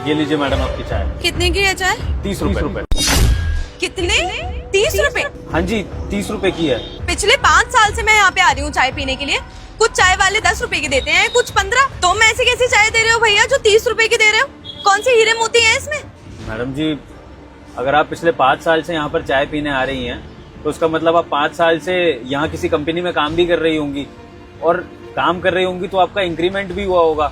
ये लीजिए मैडम आपकी चाय। कितने की है चाय? 30 रुपए। कितने? 30 रुपए? हाँ जी 30 रुपए की है। पिछले 5 साल से मैं यहाँ पे आ रही हूँ चाय पीने के लिए। कुछ चाय वाले 10 रुपए की देते हैं, कुछ 15। तुम ऐसी कैसी चाय दे रहे हो भैया जो 30 रुपए की दे रहे हो? कौन सी हीरे मोती है इसमें? मैडम जी अगर आप पिछले 5 साल से यहाँ पर चाय पीने आ रही हैं तो उसका मतलब आप 5 साल से यहाँ किसी कंपनी में काम भी कर रही होंगी, और काम कर रही होंगी तो आपका इंक्रीमेंट भी हुआ होगा।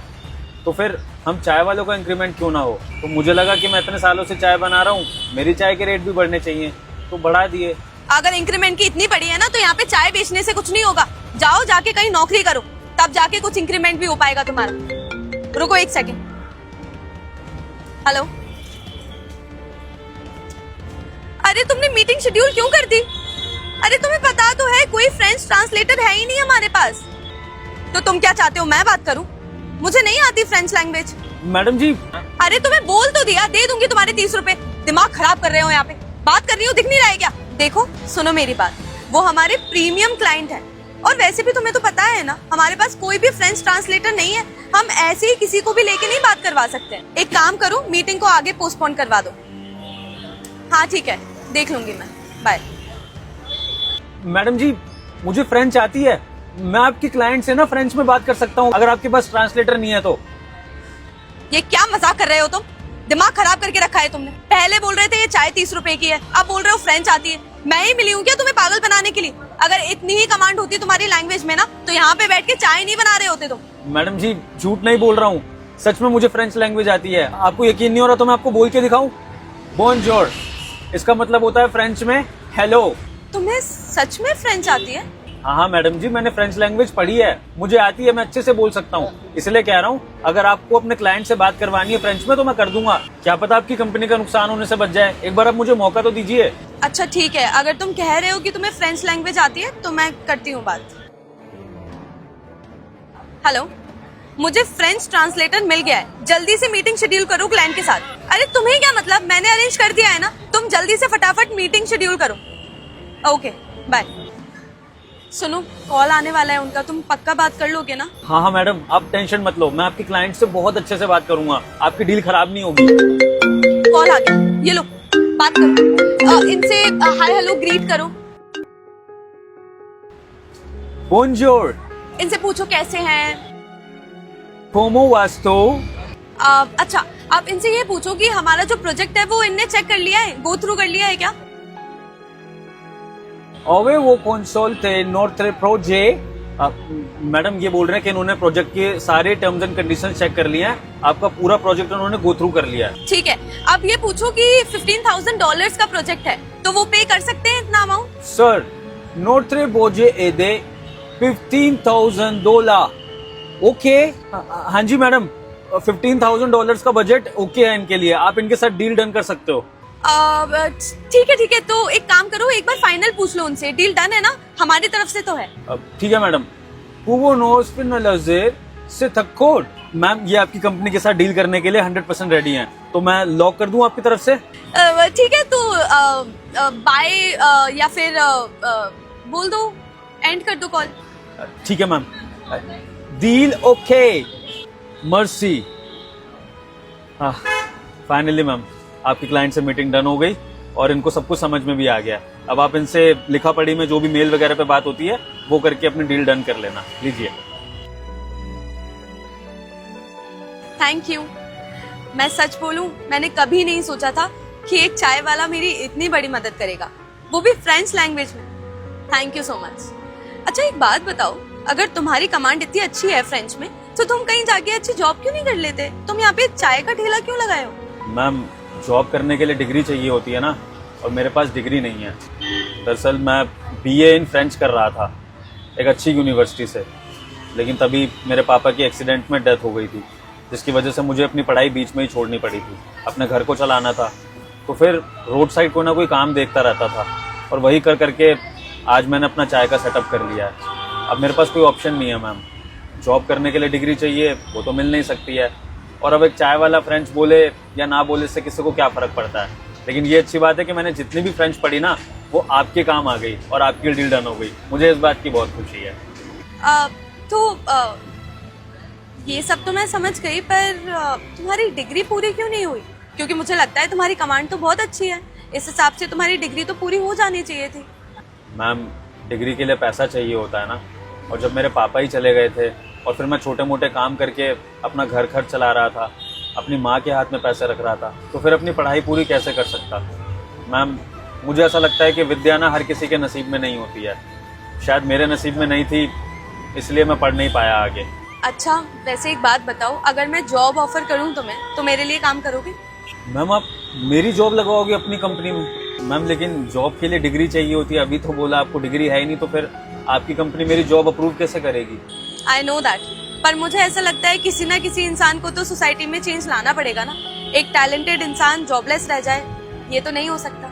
तो फिर हम चाय वालों का इंक्रीमेंट क्यों ना हो? तो मुझे लगा कि मैं इतने सालों से चाय बना रहा हूँ, मेरी चाय के रेट भी बढ़ने चाहिए, तो बढ़ा दिए। अगर इंक्रीमेंट की इतनी बड़ी है ना तो यहाँ पे चाय बेचने से कुछ नहीं होगा। जाओ जाके कहीं नौकरी करो, तब जाके कुछ इंक्रीमेंट भी हो पाएगा तुम्हारा। रुको 1 सेकंड। हेलो, अरे तुमने मीटिंग शेड्यूल क्यों कर दी? अरे तुम्हें पता तो है कोई फ्रेंच ट्रांसलेटर है ही नहीं हमारे पास। तो तुम क्या चाहते हो मैं बात करूं? मुझे नहीं आती फ्रेंच लैंग्वेज। मैडम जी अरे तुम्हें बोल तो दिया, दे दूंगी तुम्हारे 30 रुपए। दिमाग खराब कर रहे हो यहाँ पे। बात कर रही हूँ, दिख नहीं रहा है क्या? देखो सुनो मेरी बात, वो हमारे प्रीमियम क्लाइंट है, और वैसे भी तुम्हें तो पता है ना हमारे पास कोई भी फ्रेंच ट्रांसलेटर नहीं है। हम ऐसे ही किसी को भी लेके नहीं बात करवा सकते। एक काम करो, मीटिंग को आगे पोस्टपोन करवा दो। हाँ ठीक है, देख लूंगी मैं। बाय। मैडम जी मुझे फ्रेंच आती है, मैं आपकी क्लाइंट से ना फ्रेंच में बात कर सकता हूँ अगर आपके पास ट्रांसलेटर नहीं है तो। ये क्या मजाक कर रहे हो तुम? दिमाग खराब करके रखा है तुमने। पहले बोल रहे थे ये चाय 30 रुपए की है, अब बोल रहे हो फ्रेंच आती है। मैं ही मिली हूँ क्या तुम्हें पागल बनाने के लिए? अगर इतनी ही कमांड होती तुम्हारी लैंग्वेज में ना तो यहाँ पे बैठ के चाय नहीं बना रहे होते तुम। मैडम जी झूठ नहीं बोल रहा हूँ, सच में मुझे फ्रेंच लैंग्वेज आती है। आपको यकीन नहीं हो रहा तो मैं आपको बोल के दिखाऊं? बोनजोर, इसका मतलब होता है फ्रेंच में हेलो। तुम्हें सच में फ्रेंच आती है? हाँ मैडम जी मैंने फ्रेंच लैंग्वेज पढ़ी है, मुझे आती है, मैं अच्छे से बोल सकता हूँ। इसलिए कह रहा हूँ अगर आपको अपने क्लाइंट से बात करवानी है फ्रेंच में तो मैं कर दूंगा। क्या पता आपकी कंपनी का नुकसान होने से बच जाए। एक बार आप मुझे मौका तो दीजिए। अच्छा ठीक है, अगर तुम कह रहे हो कि तुम्हें फ्रेंच लैंग्वेज आती है तो मैं करती हूँ बात। हेलो, मुझे फ्रेंच ट्रांसलेटर मिल गया है, जल्दी से मीटिंग शेड्यूल करो क्लाइंट के साथ। अरे तुम्हें क्या मतलब, मैंने अरेंज कर दिया है ना, तुम जल्दी से फटाफट मीटिंग शेड्यूल करो। Okay bye. सुनो कॉल आने वाला है उनका, तुम पक्का बात कर लोगे ना? हाँ मैडम आप टेंशन मत लो, मैं आपकी क्लाइंट से बहुत अच्छे से बात करूंगा, आपकी डील खराब नहीं होगी। कॉल आ गया, ये लो बात करो। इनसे हाय हेलो ग्रीट करो। बोनजोर। इनसे पूछो कैसे हैं। कोमो वास्तो। अच्छा आप इनसे ये पूछो कि हमारा जो प्रोजेक्ट है वो इनने चेक कर लिया है, गो थ्रू कर लिया है क्या? ओवे वो कंसोल थे नॉर्थ प्रोजेक्ट। मैडम ये बोल रहे हैं कि इन्होंने प्रोजेक्ट के सारे टर्म्स एंड कंडीशन चेक कर लिए हैं, आपका पूरा प्रोजेक्ट उन्होंने गो थ्रू कर लिया है। ठीक है, अब ये पूछो कि $15,000 का प्रोजेक्ट है तो वो पे कर सकते हैं इतना अमाउंट? सर नॉर्थ बोजे एदे $15,000। ओके हाँ जी मैडम, $15,000 का बजट ओके है इनके लिए, आप इनके साथ डील डन कर सकते हो। ठीक है, तो एक काम करो, एक बार फाइनल पूछ लो उनसे। डील डन है ना हमारी तरफ से तो है। ठीक है मैडम। मैम ये आपकी कंपनी के साथ डील करने के लिए 100% रेडी हैं, तो मैं लॉक कर दूं आपकी तरफ से? ठीक है, तो बाय या फिर बोल दो, एंड कर दो कॉल। ठीक है ma'am, deal okay, mercy. Finally ma'am आपकी क्लाइंट से मीटिंग डन हो गई और इनको सब कुछ समझ में भी आ गया। अब आप इनसे लिखा पढ़ी में जो भी मेल वगैरह पे बात होती है वो करके अपनी डील डन कर लेना। लीजिए। Thank you. मैं सच बोलूं, मैंने कभी नहीं सोचा था कि एक चाय वाला मेरी इतनी बड़ी मदद करेगा, वो भी फ्रेंच लैंग्वेज में। Thank you so much. अच्छा एक बात बताओ, अगर तुम्हारी कमांड इतनी अच्छी है फ्रेंच में तो तुम कहीं जाके अच्छी जॉब क्यों नहीं कर लेते? तुम यहाँ पे चाय का ठेला क्यों लगाए हो? मैम जॉब करने के लिए डिग्री चाहिए होती है ना, और मेरे पास डिग्री नहीं है। दरअसल मैं BA इन फ्रेंच कर रहा था एक अच्छी यूनिवर्सिटी से, लेकिन तभी मेरे पापा की एक्सीडेंट में डेथ हो गई थी, जिसकी वजह से मुझे अपनी पढ़ाई बीच में ही छोड़नी पड़ी थी। अपने घर को चलाना था, तो फिर रोड साइड कोई ना कोई काम देखता रहता था, और वही कर करके आज मैंने अपना चाय का सेटअप कर लिया है। अब मेरे पास कोई ऑप्शन नहीं है मैम, जॉब करने के लिए डिग्री चाहिए, वो तो मिल नहीं सकती है, और अब एक चाय वाला फ्रेंच बोले या ना बोले से किसी को क्या फर्क पड़ता है। लेकिन ये अच्छी बात है कि मैंने जितनी भी फ्रेंच पढ़ी ना वो आपके काम आ गई और आपकी डील डन हो गई, मुझे इस बात की बहुत खुशी है। ये सब तो मैं समझ गई, पर तुम्हारी डिग्री पूरी क्यों नहीं हुई? क्योंकि मुझे लगता है तुम्हारी कमांड तो बहुत अच्छी है, इस हिसाब से तुम्हारी डिग्री तो पूरी हो जानी चाहिए थी। मैम, डिग्री के लिए पैसा चाहिए होता है ना, और जब मेरे पापा ही चले गए थे और फिर मैं छोटे मोटे काम करके अपना घर खर्च चला रहा था, अपनी माँ के हाथ में पैसे रख रहा था, तो फिर अपनी पढ़ाई पूरी कैसे कर सकता? मैम, मुझे ऐसा लगता है कि विद्या ना हर किसी के नसीब में नहीं होती है। शायद मेरे नसीब में नहीं थी, इसलिए मैं पढ़ नहीं पाया आगे। अच्छा, वैसे एक बात बताओ, अगर मैं जॉब ऑफर करूं तुम्हें तो मेरे लिए काम करोगे? मैम, आप मेरी जॉब लगवाओगे अपनी कंपनी में? मैम, लेकिन जॉब के लिए डिग्री चाहिए होती है। अभी तो बोला आपको डिग्री है ही नहीं, तो फिर आपकी कंपनी मेरी जॉब अप्रूव कैसे करेगी? आई नो दैट, पर मुझे ऐसा लगता है किसी ना किसी इंसान को तो सोसाइटी में चेंज लाना पड़ेगा ना। एक टैलेंटेड इंसान जॉबलेस रह जाए, ये तो नहीं हो सकता।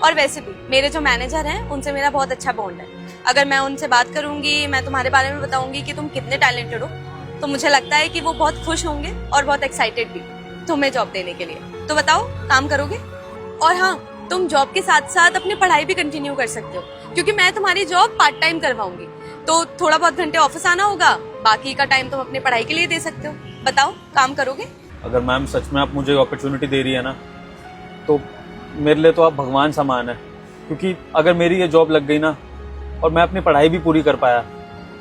और वैसे भी मेरे जो मैनेजर हैं उनसे मेरा बहुत अच्छा बॉन्ड है। अगर मैं उनसे बात करूंगी, मैं तुम्हारे बारे में बताऊंगी कि तुम कितने टैलेंटेड हो, तो मुझे लगता है कि वो बहुत खुश होंगे और बहुत एक्साइटेड भी तुम्हें जॉब देने के लिए। तो बताओ, काम करोगे? और हाँ, तुम जॉब के साथ साथ अपनी पढ़ाई भी कंटिन्यू कर सकते हो, क्योंकि मैं तुम्हारी जॉब पार्ट टाइम करवाऊंगी। तो थोड़ा बहुत घंटे ऑफिस आना होगा, बाकी का टाइम तुम अपनी पढ़ाई के लिए दे सकते हो। बताओ, काम करोगे? अगर मैम सच में आप मुझे अपॉर्चुनिटी दे रही है ना, तो मेरे लिए तो आप भगवान समान है। क्योंकि अगर मेरी ये जॉब लग गई ना और मैं अपनी पढ़ाई भी पूरी कर पाया,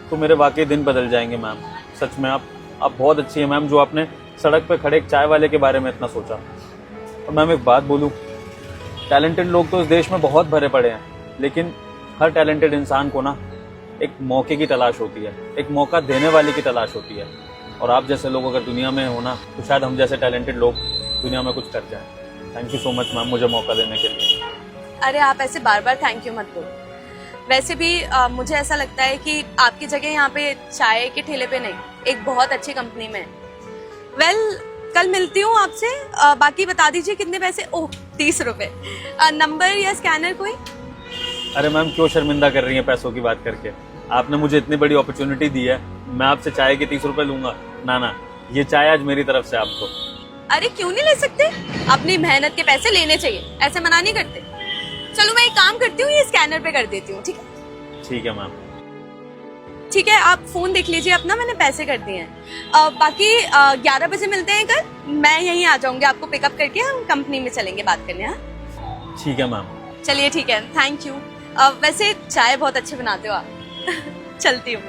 तो मेरे वाकई दिन बदल जाएंगे। मैम, सच में आप बहुत अच्छी हैं मैम, जो आपने सड़क पे खड़े एक चाय वाले के बारे में इतना सोचा। और मैम, एक बात बोलूं, टैलेंटेड लोग तो इस देश में बहुत भरे पड़े हैं, लेकिन हर टैलेंटेड इंसान को ना एक मौके की तलाश होती है, एक मौका देने वाले की तलाश होती है। और आप जैसे लोग अगर दुनिया में हो ना, तो शायद हम जैसे टैलेंटेड लोग दुनिया में कुछ कर जाएं। Thank you so much ma'am, मुझे मौका देने के लिए। अरे, आप ऐसे बार बार थैंक यू मत बोलो। वैसे भी मुझे ऐसा लगता है कि आपकी जगह यहाँ पे चाय के ठेले पे नहीं, एक बहुत अच्छी कंपनी में। वेल, कल मिलती हूँ आपसे। बाकी बता दीजिए कितने पैसे? ओह, 30 रुपए। नंबर या स्कैनर कोई? अरे मैम, क्यों शर्मिंदा कर रही हैं पैसों की बात करके? आपने मुझे इतनी बड़ी अपॉर्चुनिटी दी है, मैं आपसे चाय के 30 रुपए लूंगा? ना ना, ये चाय आज मेरी तरफ से आपको। अरे, क्यों नहीं ले सकते? अपनी मेहनत के पैसे लेने चाहिए, ऐसे मना नहीं करते। चलो, मैं एक काम करती हूँ, ये स्कैनर पे कर देती हूँ, ठीक है? ठीक है मैम। ठीक है, आप फोन देख लीजिए अपना, मैंने पैसे कर दिए हैं। बाकी 11 बजे मिलते हैं कल। मैं यहीं आ जाऊंगी आपको पिकअप करके, हम कंपनी में चलेंगे बात करने। हाँ, ठीक है मैम। चलिए, ठीक है, थैंक यू। वैसे चाय बहुत अच्छे बनाते हो आप। चलती हूँ।